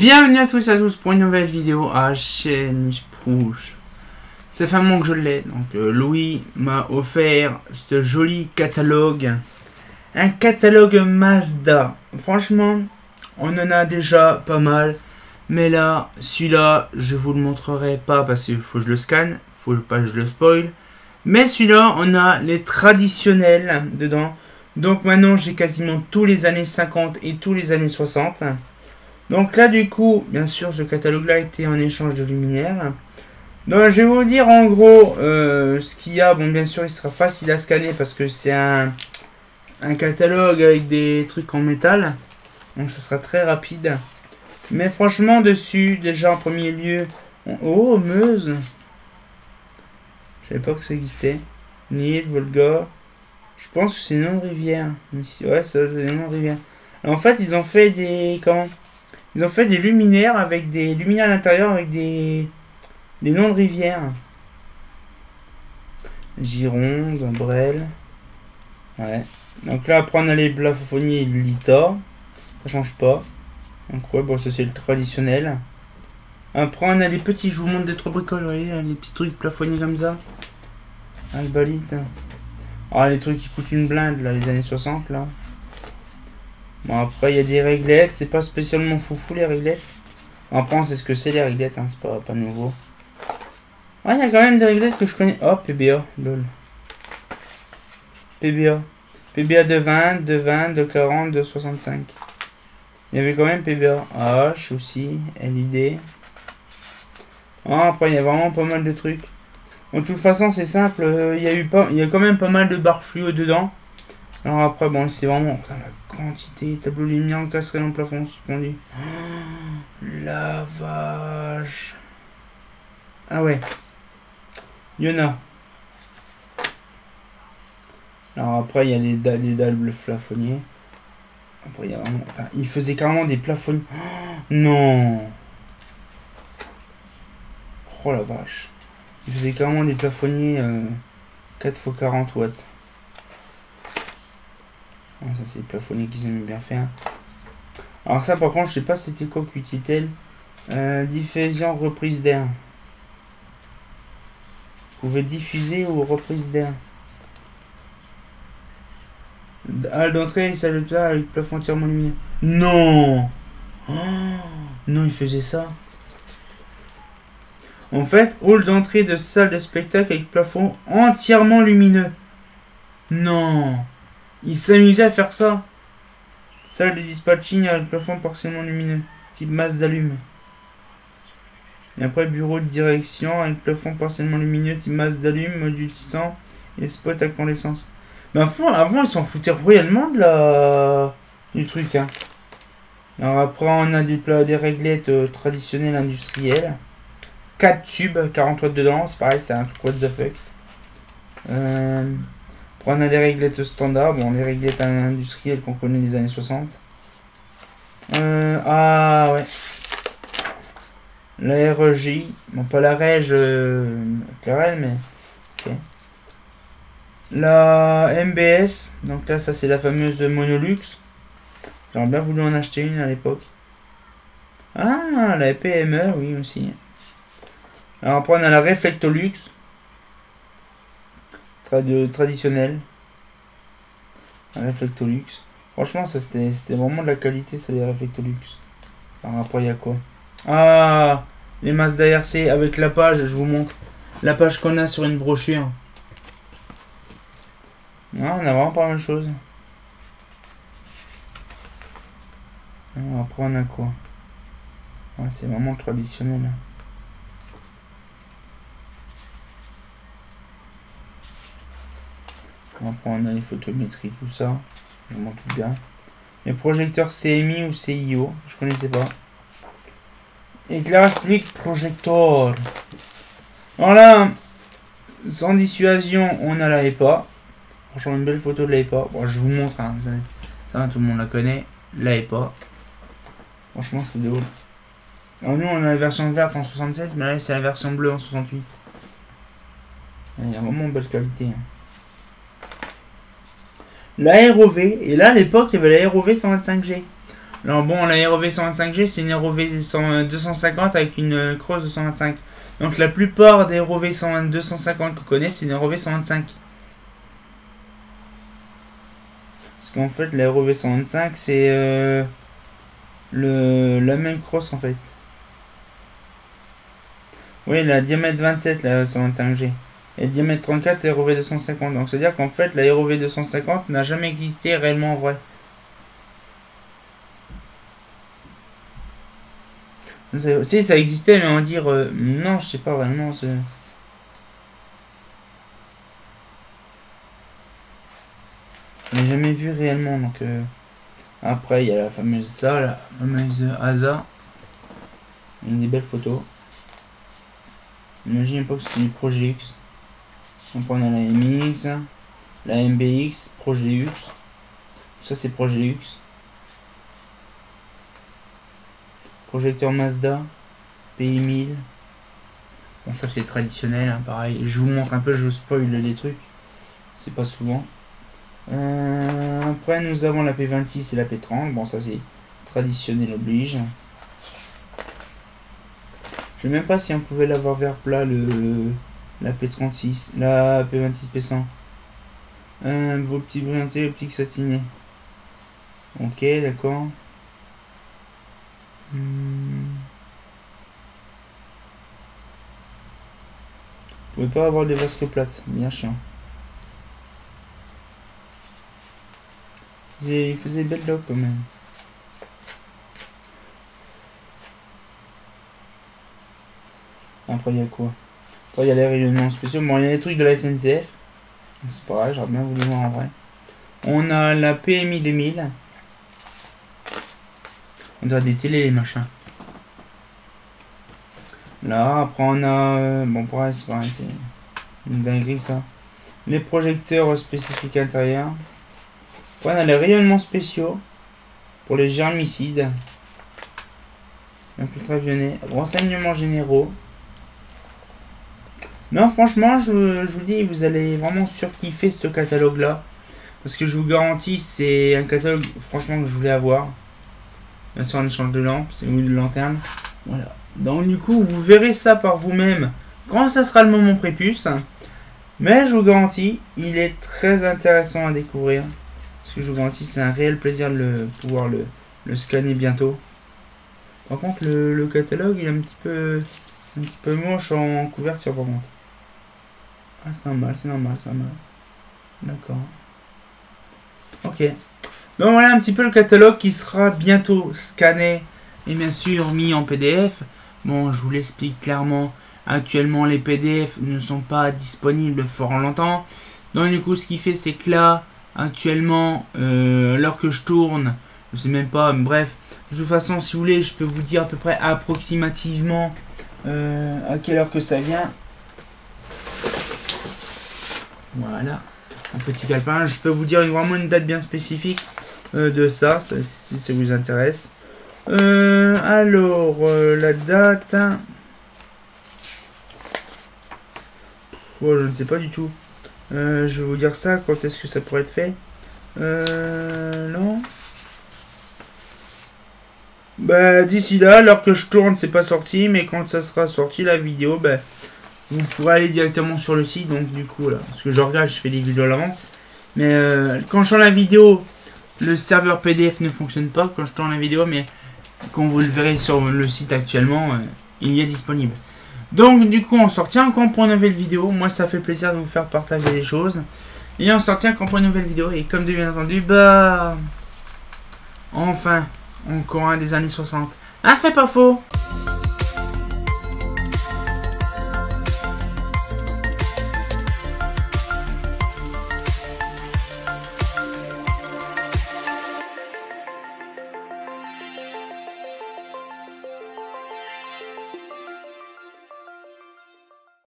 Bienvenue à tous et à tous pour une nouvelle vidéo à chaîne Sprouche. Ça fait un moment que je l'ai, donc Louis m'a offert ce joli catalogue. Un catalogue Mazda. Franchement, on en a déjà pas mal. Mais là, celui-là, je vous le montrerai pas parce qu'il faut que je le scanne. Faut pas que je le spoil. Mais celui-là, on a les traditionnels dedans. Donc maintenant, j'ai quasiment tous les années 50 et tous les années 60. Donc là, du coup, bien sûr, ce catalogue-là était en échange de luminaires. Donc je vais vous dire en gros ce qu'il y a. Bon, bien sûr, il sera facile à scanner parce que c'est un catalogue avec des trucs en métal. Donc ça sera très rapide. Mais franchement, dessus, déjà en premier lieu... Oh, Meuse. Je savais pas que ça existait. Nil, Volga. Je pense que c'est le nom de rivière. Ouais, c'est le nom de rivière. En fait, ils ont fait des... Comment? Ils ont fait des luminaires avec des luminaires à l'intérieur avec des noms de rivières. Gironde, Brel. Ouais. Donc là, après, on a les plafonniers et Lita. Ça change pas. Donc ouais, bon, ça c'est le traditionnel. Après, on a les petits, je vous montre des trois bricoles, vous voyez, les petits trucs plafonniers comme ça. Albalite. Ah, les trucs qui coûtent une blinde, là, les années 60, là. Bon, après, il y a des réglettes. C'est pas spécialement foufou, les réglettes. Après, on sait ce que c'est, les réglettes, hein, c'est pas nouveau. Ah, il y a quand même des réglettes que je connais. Oh, PBA, lol. PBA. PBA de 20, de 20, de 40, de 65. Il y avait quand même PBA. H aussi, LED. Ah, après, il y a vraiment pas mal de trucs. Bon, de toute façon, c'est simple. Il y a quand même pas mal de barres fluo dedans. Alors après, bon, c'est vraiment... Putain, la quantité. Tableau lumière, casserelle en plafond suspendu. Oh, la vache. Ah ouais. Il y en a. Alors après, il y a les dalles plafonniers. Après, il y a vraiment... Putain, il faisait carrément des plafonniers. Oh, non. Oh la vache. Il faisait carrément des plafonniers 4x40 watts. Oh, ça c'est les plafonniers qu'ils aimaient bien faire. Alors ça par contre je sais pas c'était quoi qu'utilise-t-elle. Diffusion reprise d'air. Vous pouvez diffuser ou reprise d'air. Halle d'entrée, salle de plat avec plafond entièrement lumineux. Non. Oh, non il faisait ça. En fait, hall d'entrée de salle de spectacle avec plafond entièrement lumineux. Non. Il s'amusait à faire ça. Salle de dispatching avec plafond partiellement lumineux. Type masse d'allume. Et après, bureau de direction avec plafond partiellement lumineux. Type masse d'allume, module 600 et spot à incandescence. Mais avant, ils s'en foutaient royalement du truc. Hein. Alors après, on a des réglettes traditionnelles industrielles. 4 tubes, 40 watts dedans. C'est pareil, c'est un truc what the fuck. On a des réglettes standards, bon les réglettes industrielles qu'on connaît des années 60. Ah ouais. La RJ, bon pas la Reg Clarel mais ok. La MBS, donc là ça c'est la fameuse Monolux. J'aurais bien voulu en acheter une à l'époque. Ah la PME oui aussi. Alors après on a la Reflectolux. Traditionnel. Un Reflectolux. Franchement, ça c'était vraiment de la qualité, ça les Reflectolux. Alors après, il y a quoi? Ah, les Mazda RC avec la page, je vous montre. La page qu'on a sur une brochure. Ah, on a vraiment pas mal de choses. Alors après, on a quoi? Ah, c'est vraiment traditionnel. Après on a les photométries, tout ça. Je vous montre tout bien. Les projecteurs CMI ou CIO, je connaissais pas. Éclairage public projecteur. Alors là, sans dissuasion, on a la EPA. Franchement, une belle photo de la EPA. Bon, je vous montre, hein. Ça tout le monde la connaît. La EPA. Franchement, c'est de haut. Alors nous, on a la version verte en 67, mais là, c'est la version bleue en 68. Il y a vraiment une belle qualité. Hein. La ROV, et là à l'époque il y avait la ROV 125G. Alors bon, la ROV 125G, c'est une ROV 250 avec une crosse de 125. Donc la plupart des ROV 250 qu'on connaît, c'est une ROV 125. Parce qu'en fait, la ROV 125, c'est la même crosse en fait. Oui, la diamètre 27, la 125G. Et le diamètre 34, la ROV 250. Donc c'est-à-dire qu'en fait, la ROV 250 n'a jamais existé réellement en vrai. Si, ça existait, mais on va dire... non, je sais pas vraiment. Je l'ai jamais vu réellement. Donc après, il y a la fameuse ça, la fameuse ASA. Il y a des belles photos. Imagine pas que c'est du Projet X. Donc on a la MX, la MBX, Projet X. Ça c'est Projet X. Projecteur Mazda, PI1000. Bon ça c'est traditionnel, hein, pareil. Je vous montre un peu, je vous spoil les trucs. C'est pas souvent. Après nous avons la P26 et la P30. Bon ça c'est traditionnel oblige. Je sais même pas si on pouvait l'avoir vers plat la P36, la P26 P100. Vos petits brillantés, optiques satinées. Ok, d'accord. Vous pouvez pas avoir des vasques plates, bien chiant. Il faisait belle log quand même. Après il y a quoi? Après il y a les rayonnements spéciaux. Bon il y a les trucs de la SNCF. C'est pareil, j'aurais bien voulu voir en vrai. On a la PMI 2000. On doit des télés les machins. Là après on a... bon pareil c'est pareil, c'est une dinguerie ça. Les projecteurs spécifiques intérieurs. Après on a les rayonnements spéciaux. Pour les germicides. Ultraviolet. Renseignements généraux. Non, franchement, je vous dis, vous allez vraiment surkiffer ce catalogue-là. Parce que je vous garantis, c'est un catalogue, franchement, que je voulais avoir. Bien sûr, un échange de lampe, c'est ou de lanterne. Voilà. Donc, du coup, vous verrez ça par vous-même quand ça sera le moment prépuce. Mais je vous garantis, il est très intéressant à découvrir. Parce que je vous garantis, c'est un réel plaisir de pouvoir le scanner bientôt. Par contre, le catalogue, il est un petit peu moche en couverture, par contre. Ah, c'est normal, c'est normal, c'est normal. D'accord. Ok. Donc voilà un petit peu le catalogue qui sera bientôt scanné et bien sûr mis en PDF. Bon, je vous l'explique clairement. Actuellement, les PDF ne sont pas disponibles fort longtemps. Donc du coup, ce qui fait, c'est que là, actuellement, l'heure que je tourne, je sais même pas, bref. De toute façon, si vous voulez, je peux vous dire à peu près approximativement à quelle heure que ça vient. Voilà, un petit calepin. Je peux vous dire vraiment une date bien spécifique de ça, si ça vous intéresse. Alors, la date... Oh, je ne sais pas du tout. Je vais vous dire ça, quand est-ce que ça pourrait être fait. Non. Bah, d'ici là, l'heure que je tourne, c'est pas sorti, mais quand ça sera sorti, la vidéo, bah... vous pourrez aller directement sur le site, donc du coup là, parce que je regarde, je fais des vidéos à l'avance. Mais quand je tourne la vidéo, le serveur PDF ne fonctionne pas quand je tourne la vidéo, mais quand vous le verrez sur le site actuellement, il y est disponible. Donc du coup, on se retient encore pour une nouvelle vidéo. Moi, ça fait plaisir de vous faire partager des choses. Et on se retient encore pour une nouvelle vidéo. Et comme de bien entendu, bah... enfin, encore un des années 60. Ah, c'est pas faux!